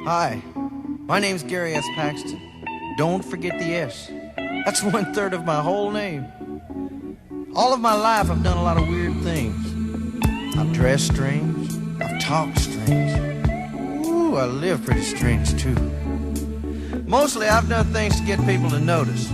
Hi, my name's Gary S. Paxton. Don't forget the S. That's 1/3 of my whole name. All of my life I've done a lot of weird things. I've dressed strange. I've talked strange. Ooh, I live pretty strange too. Mostly I've done things to get people to notice.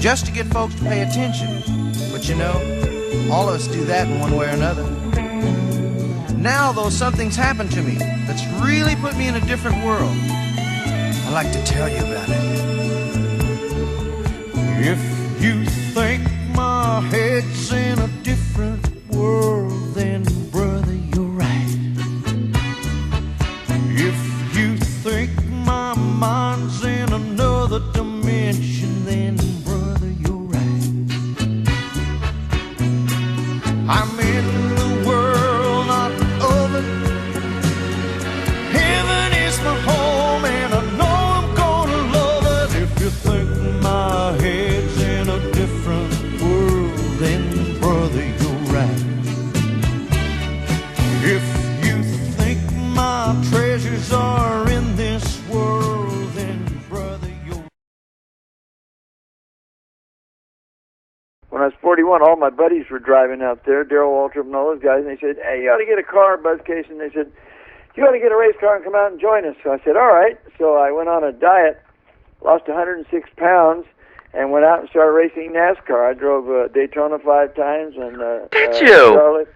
Just to get folks to pay attention. But you know, all of us do that in one way or another. Now, though, something's happened to me that's really put me in a different world. I'd like to tell you about it. If you think my head's in a different world, then, brother, you're right. If you think my mind's in another dimension, then, brother, you're right. I'm in the world, not of it. Heaven is my home, and I know I'm gonna love it. If you think my head's in a different world, then, brother, you're right. If you think my treasures are in this world, then, brother, you're... When I was 41, all my buddies were driving out there, Darrell Waltrip and all those guys, and they said, hey, you ought to get a car, Buzz Case, and they said, you ought to get a race car and come out and join us. So I said, all right. So I went on a diet, lost 106 pounds, and went out and started racing NASCAR. I drove Daytona 5 times. And Did you? Charlotte.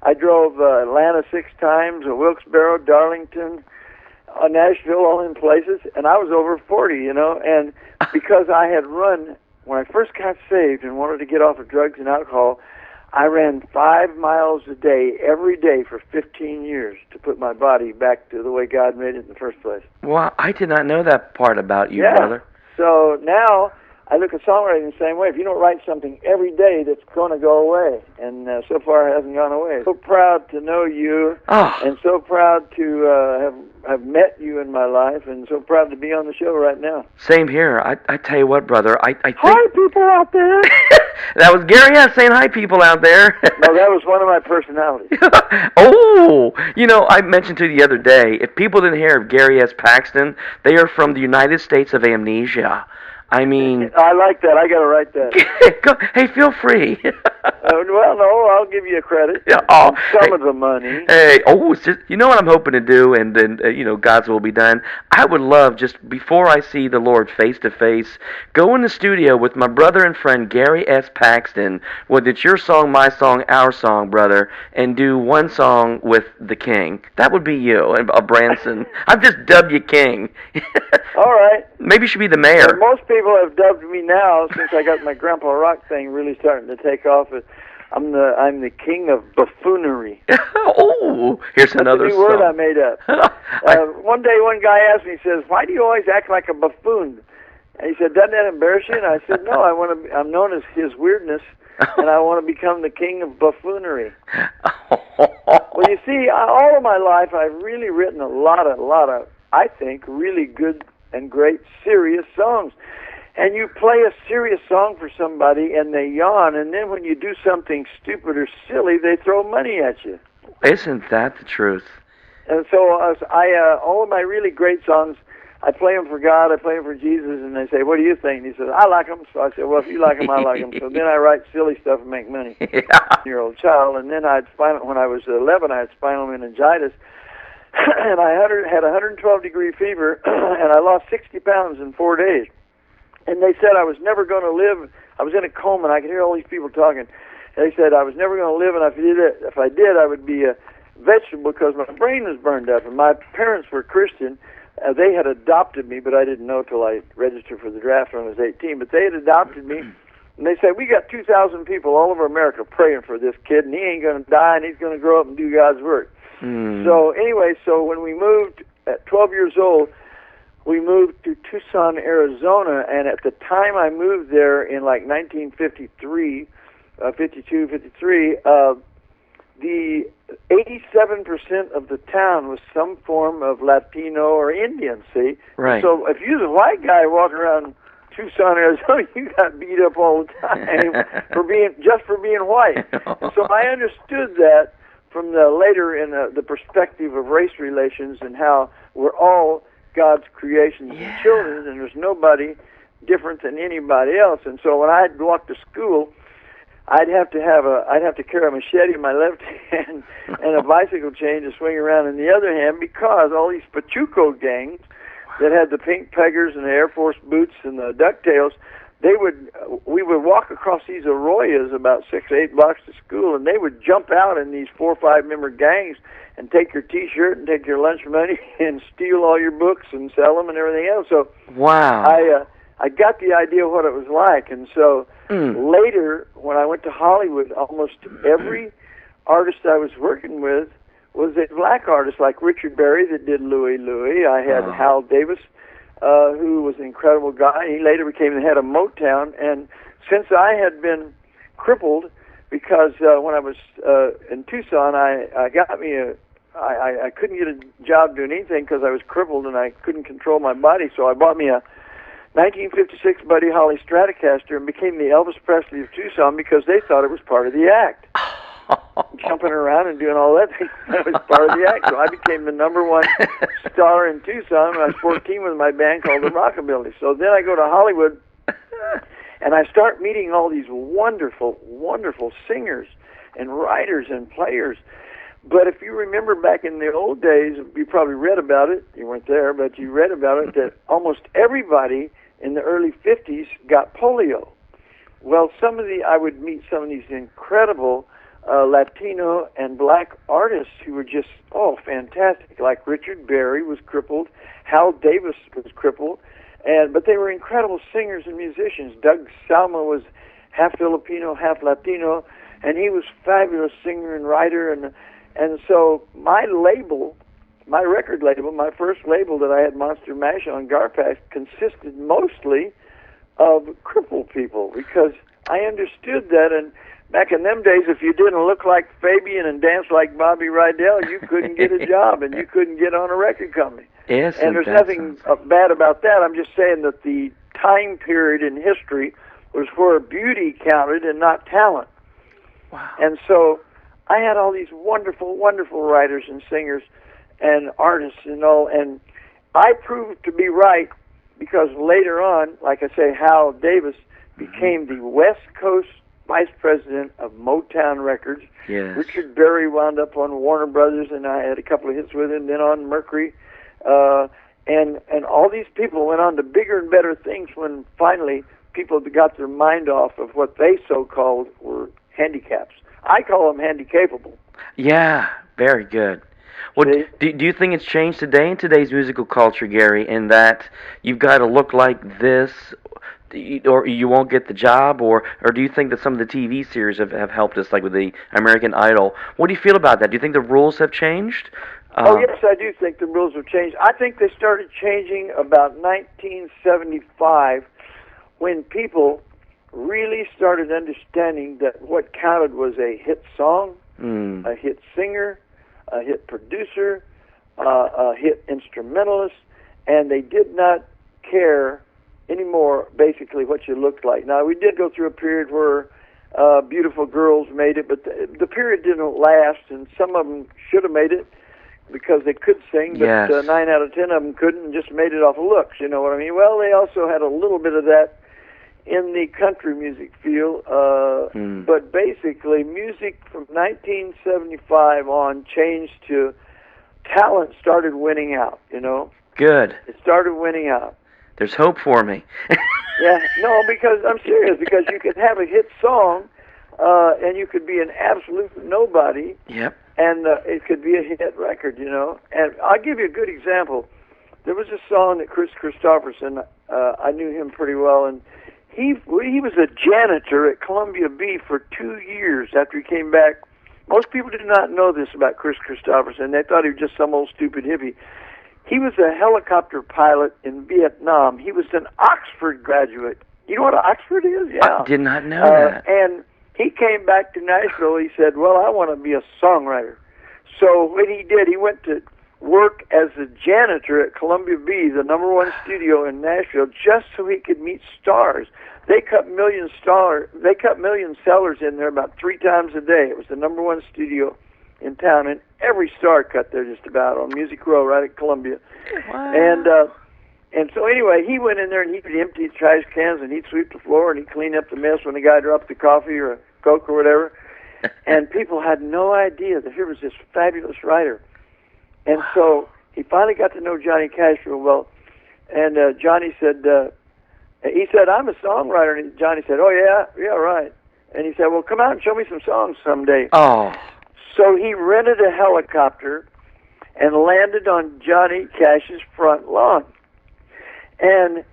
I drove Atlanta 6 times, Wilkes-Barre, Darlington, Nashville, all in places, and I was over 40, you know, and because I had run, when I first got saved and wanted to get off of drugs and alcohol, I ran 5 miles a day, every day for 15 years to put my body back to the way God made it in the first place. Well, I did not know that part about you, Yeah. brother. So now I look at songwriting the same way. If you don't write something every day, that's going to go away. And so far it hasn't gone away. So proud to know you, and so proud to have met you in my life, and so proud to be on the show right now. Same here. I tell you what, brother. I think... Hi, people out there. That was Gary S. saying hi, people out there. No, that was one of my personalities. Oh, you know, I mentioned to you the other day, if people didn't hear of Gary S. Paxton, they are from the United States of Amnesia. I mean... I like that. I got to write that. Hey, feel free. Well, no, I'll give you a credit. Yeah, oh, Some of the money. Hey, you know what I'm hoping to do, and then, you know, God's will be done. I would love, just before I see the Lord face to face, go in the studio with my brother and friend Gary S. Paxton, whether it's your song, my song, our song, brother, and do one song with the King. That would be you, and Branson. I've just dubbed you King. All right. Maybe you should be the mayor. Well, most people have dubbed me now, since I got my Grandpa Rock thing really starting to take off. I'm the king of buffoonery. Oh, here's another That's a new song. word I made up. One day, one guy asked me, he says, "Why do you always act like a buffoon?" And he said, "Doesn't that embarrass you?" And I said, "No, I'm known as his weirdness, and I want to become the king of buffoonery." Well, you see, all of my life, I've really written a lot of, I think, really good and great serious songs. And you play a serious song for somebody, and they yawn, and then when you do something stupid or silly, they throw money at you. Isn't that the truth? And so all of my really great songs, I play them for God, I play them for Jesus, and they say, "What do you think?" And he says, "I like them." So I said, "Well, if you like them, I like them." So then I write silly stuff and make money. Yeah. Year-old child, and then when I was 11, I had spinal meningitis, and I had 112-degree fever, and I lost 60 pounds in 4 days. And they said I was never going to live. I was in a coma, and I could hear all these people talking. And they said I was never going to live, and if I did, I would be a vegetable because my brain was burned up. And my parents were Christian. They had adopted me, but I didn't know till I registered for the draft when I was 18. But they had adopted me, and they said, "We got 2,000 people all over America praying for this kid, and he ain't going to die, and he's going to grow up and do God's work." So anyway, so when we moved at 12 years old, we moved to Tucson, Arizona, and at the time I moved there in like 1953, 52, 53, the 87% of the town was some form of Latino or Indian, see? Right. So if you was a white guy walking around Tucson, Arizona, you got beat up all the time for being white. And so I understood that from the later in the perspective of race relations and how we're all God's creations and children, and there's nobody different than anybody else. And so when I'd walk to school, I'd have to carry a machete in my left hand and a bicycle chain to swing around in the other hand, because all these Pachuco gangs that had the pink peggers and the Air Force boots and the ducktails, we would walk across these arroyos about 6 or 8 blocks to school, and they would jump out in these 4 or 5 member gangs and take your T-shirt and take your lunch money and steal all your books and sell them and everything else. So wow, I got the idea of what it was like, and so later when I went to Hollywood, almost every artist I was working with was a black artist, like Richard Berry that did Louie Louie. I had Hal Davis, who was an incredible guy. He later became the head of Motown, and since I had been crippled, because when I was in Tucson, I couldn't get a job doing anything because I was crippled and I couldn't control my body, so I bought me a 1956 Buddy Holly Stratocaster and became the Elvis Presley of Tucson, because they thought it was part of the act. Jumping around and doing all that, that was part of the act. So I became the #1 star in Tucson when I was 14 with my band called the Rockabilly. So then I go to Hollywood, and I start meeting all these wonderful, wonderful singers and writers and players. But if you remember back in the old days, you probably read about it. You weren't there, but you read about it, that almost everybody in the early 50s got polio. Well, I would meet some of these incredible Latino and black artists who were just, fantastic. Like Richard Berry was crippled, Hal Davis was crippled, but they were incredible singers and musicians. Doug Salma was half Filipino, half Latino, and he was a fabulous singer and writer. And so my record label, my first label that I had Monster Mash on, Garpax, consisted mostly of crippled people, because I understood that. And back in them days, if you didn't look like Fabian and dance like Bobby Rydell, you couldn't get a job and you couldn't get on a record company. Yes, and there's nothing bad about that. I'm just saying that the time period in history was where beauty counted and not talent. Wow. And so I had all these wonderful, wonderful writers and singers and artists and all, and I proved to be right, because later on, like I say, Hal Davis became the West Coast vice president of Motown Records. Yes. Richard Berry wound up on Warner Brothers, and I had a couple of hits with him, then on Mercury. And all these people went on to bigger and better things when finally people got their mind off of what they so-called were handicaps. I call them handicapable. Yeah, very good. Well, do you think it's changed today in today's musical culture, Gary, in that you've got to look like this or you won't get the job, or do you think that some of the TV series have helped us, like with the American Idol? What do you feel about that? Do you think the rules have changed? Yes, I do think the rules have changed. I think they started changing about 1975, when people really started understanding that what counted was a hit song, a hit singer, a hit producer, a hit instrumentalist, and they did not care anymore, basically, what you looked like. Now, we did go through a period where beautiful girls made it, but the period didn't last, and some of them should have made it because they could sing, but yes. 9 out of 10 of them couldn't and just made it off of looks, you know what I mean? Well, they also had a little bit of that in the country music field, but basically music from 1975 on changed to talent started winning out, you know? Good. It started winning out. There's hope for me. Yeah, no, because I'm serious, because you could have a hit song, and you could be an absolute nobody, Yep. and it could be a hit record, you know? And I'll give you a good example. There was a song that Chris Christopherson, I knew him pretty well, and he was a janitor at Columbia B for 2 years after he came back. Most people did not know this about Chris Christopherson. They thought he was just some old stupid hippie. He was a helicopter pilot in Vietnam. He was an Oxford graduate. You know what Oxford is? Yeah. I did not know that. And he came back to Nashville. He said, well, I want to be a songwriter. So what he did, he went to work as a janitor at Columbia B, the #1 studio in Nashville, just so he could meet stars. They cut million sellers in there about 3 times a day. It was the #1 studio in town, and every star cut there just about on Music Row right at Columbia. Wow. And so anyway, he went in there and he would empty the trash cans and he'd sweep the floor and he'd clean up the mess when the guy dropped the coffee or a Coke or whatever. And people had no idea that here was this fabulous writer. And so he finally got to know Johnny Cash real well. And Johnny said, he said, I'm a songwriter. And Johnny said, oh, yeah, right. And he said, well, come out and show me some songs someday. Oh. So he rented a helicopter and landed on Johnny Cash's front lawn. And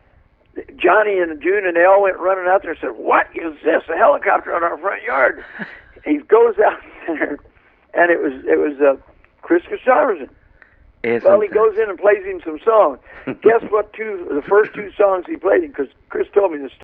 Johnny and June and they all went running out there and said, what is this, a helicopter on our front yard? He goes out there, and it was Chris Christopherson. Well, he goes in and plays him some songs. Guess what? The first two songs he played him, because Chris told me this